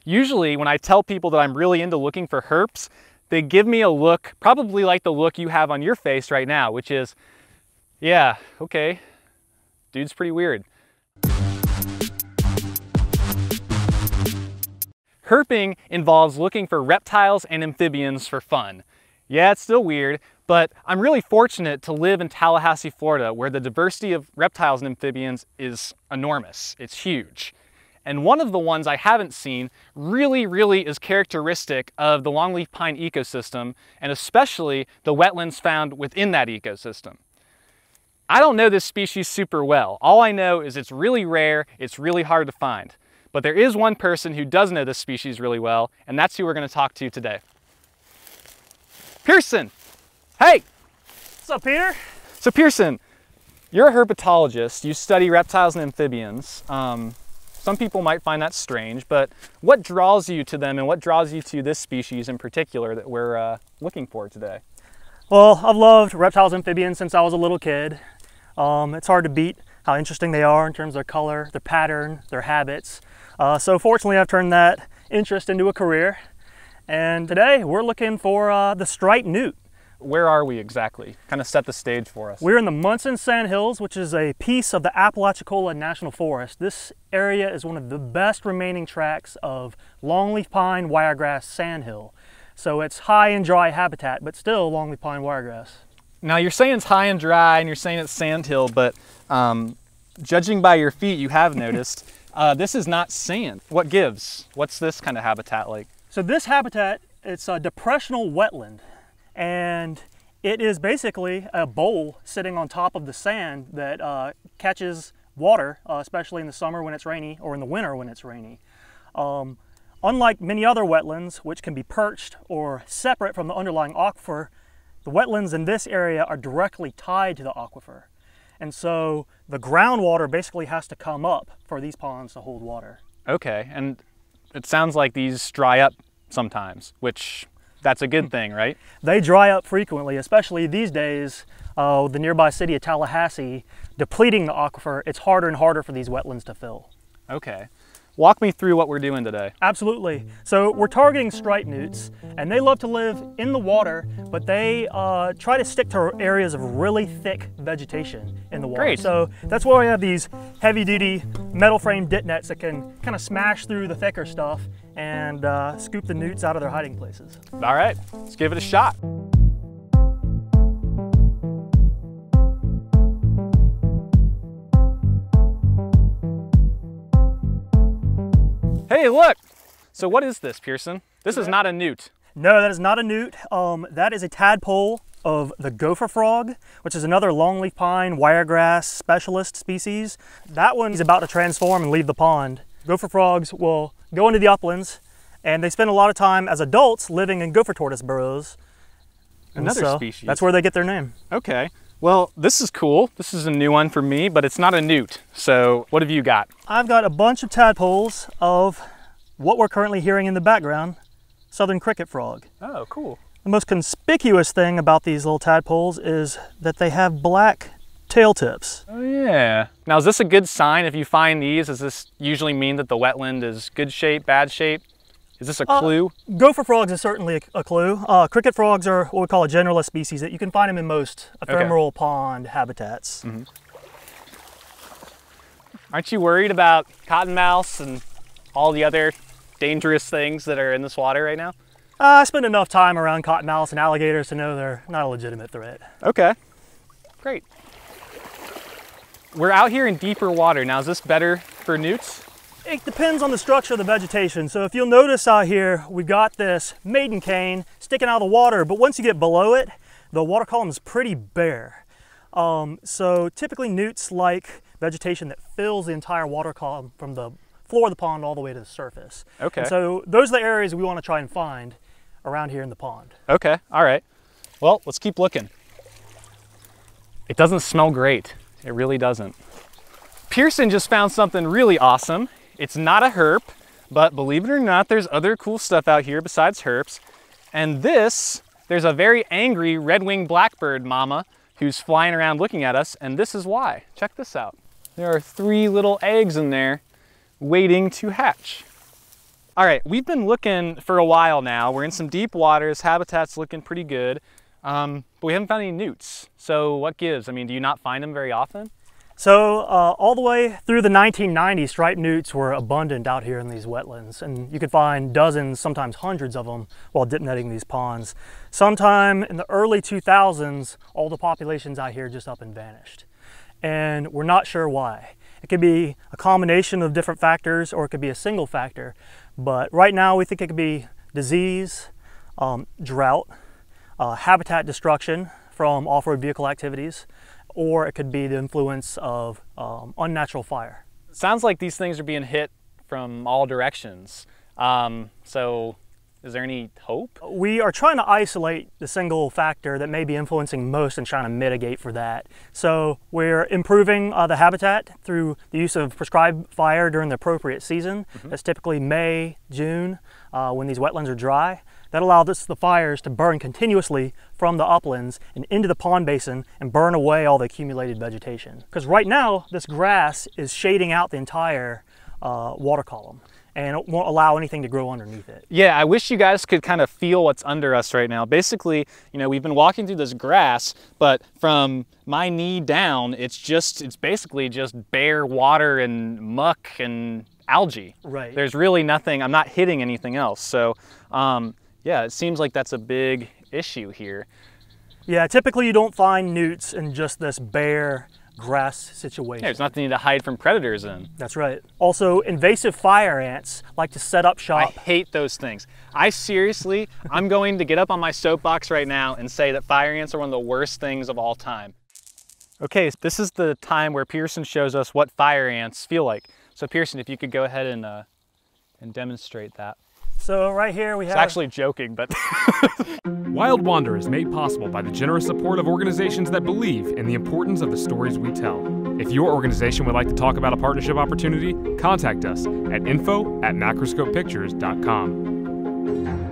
Usually when I tell people that I'm really into looking for herps, they give me a look, probably like the look you have on your face right now, which is, yeah, okay, dude's pretty weird. Herping involves looking for reptiles and amphibians for fun. Yeah, it's still weird, but I'm really fortunate to live in Tallahassee, Florida, where the diversity of reptiles and amphibians is enormous. It's huge. And one of the ones I haven't seen really is characteristic of the longleaf pine ecosystem, and especially the wetlands found within that ecosystem. I don't know this species super well. All I know is it's really rare, it's really hard to find. But there is one person who does know this species really well, and that's who we're going to talk to today. Pearson! Hey! What's up, Peter? So Pearson, you're a herpetologist. You study reptiles and amphibians. Some people might find that strange, but what draws you to them and what draws you to this species in particular that we're looking for today? Well, I've loved reptiles and amphibians since I was a little kid. It's hard to beat how interesting they are in terms of their color, their pattern, their habits. So fortunately, I've turned that interest into a career. And today we're looking for the striped newt. Where are we exactly? Kind of set the stage for us. We're in the Munson Sandhills, which is a piece of the Apalachicola National Forest. This area is one of the best remaining tracts of longleaf pine wiregrass sandhill. So it's high and dry habitat, but still longleaf pine wiregrass. Now you're saying it's high and dry and you're saying it's sandhill, but judging by your feet, you have noticed this is not sand. What gives? What's this kind of habitat like? So this habitat, it's a depressional wetland, and it is basically a bowl sitting on top of the sand that catches water, especially in the summer when it's rainy or in the winter when it's rainy. Unlike many other wetlands, which can be perched or separate from the underlying aquifer, the wetlands in this area are directly tied to the aquifer. And so the groundwater basically has to come up for these ponds to hold water. Okay, and it sounds like these dry up sometimes, which that's a good thing, right? They dry up frequently, especially these days. The nearby city of Tallahassee depleting the aquifer, it's harder and harder for these wetlands to fill. Okay. Walk me through what we're doing today. Absolutely. So we're targeting striped newts, and they love to live in the water, but they try to stick to areas of really thick vegetation in the water. Great. So that's why we have these heavy-duty metal frame dit nets that can kind of smash through the thicker stuff and scoop the newts out of their hiding places. All right, let's give it a shot. Hey, look! So what is this, Pearson? This is not a newt. No, that is not a newt. That is a tadpole of the Gopher Frog, which is another longleaf pine wiregrass specialist species. That one is about to transform and leave the pond. Gopher frogs will go into the uplands, and they spend a lot of time as adults living in gopher tortoise burrows. Another species. That's where they get their name. Okay. Well, this is cool. This is a new one for me, but it's not a newt. So what have you got? I've got a bunch of tadpoles of what we're currently hearing in the background, southern cricket frog. Oh, cool. The most conspicuous thing about these little tadpoles is that they have black tail tips. Oh yeah. Now is this a good sign if you find these? Does this usually mean that the wetland is good shape, bad shape? Is this a clue? Gopher frogs is certainly a clue. Cricket frogs are what we call a generalist species that you can find them in most ephemeral pond habitats. Mm-hmm. Aren't you worried about cottonmouths and all the other dangerous things that are in this water right now? I spend enough time around cottonmouths and alligators to know they're not a legitimate threat. Okay, great. We're out here in deeper water. Now, is this better for newts? It depends on the structure of the vegetation. So if you'll notice out here, we've got this maiden cane sticking out of the water, but once you get below it, the water column is pretty bare. So typically newts like vegetation that fills the entire water column from the floor of the pond all the way to the surface. Okay. And so those are the areas we want to try and find around here in the pond. Okay, all right. Well, let's keep looking. It doesn't smell great. It really doesn't. Pearson just found something really awesome. It's not a herp, but believe it or not, there's other cool stuff out here besides herps. And this, there's a very angry red winged blackbird mama who's flying around looking at us, and this is why. Check this out. There are 3 little eggs in there waiting to hatch. All right, we've been looking for a while now. We're in some deep waters, habitat's looking pretty good, but we haven't found any newts. So what gives? I mean, do you not find them very often? So all the way through the 1990s, striped newts were abundant out here in these wetlands, and you could find dozens, sometimes hundreds of them while dip netting these ponds. Sometime in the early 2000s, all the populations out here just up and vanished. And we're not sure why. It could be a combination of different factors, or it could be a single factor. But right now we think it could be disease, drought, habitat destruction from off-road vehicle activities, or it could be the influence of unnatural fire. Sounds like these things are being hit from all directions. So is there any hope? We are trying to isolate the single factor that may be influencing most and trying to mitigate for that. So we're improving the habitat through the use of prescribed fire during the appropriate season. That's typically May, June, when these wetlands are dry. That allows the fires to burn continuously from the uplands and into the pond basin and burn away all the accumulated vegetation. Because right now, this grass is shading out the entire water column, and it won't allow anything to grow underneath it. Yeah, I wish you guys could kind of feel what's under us right now. Basically, you know, we've been walking through this grass, but from my knee down, it's basically just bare water and muck and algae. Right. There's really nothing, I'm not hitting anything else. So, yeah, it seems like that's a big issue here. Yeah, typically you don't find newts in just this bare grass situation. Yeah, there's nothing to hide from predators in. That's right. Also, invasive fire ants like to set up shop. I hate those things. I'm going to get up on my soapbox right now and say that fire ants are one of the worst things of all time. Okay, so this is the time where Pearson shows us what fire ants feel like. So Pearson, if you could go ahead and demonstrate that. So right here we have... It's actually joking, but... Wild Wander is made possible by the generous support of organizations that believe in the importance of the stories we tell. If your organization would like to talk about a partnership opportunity, contact us at info@macroscopepictures.com.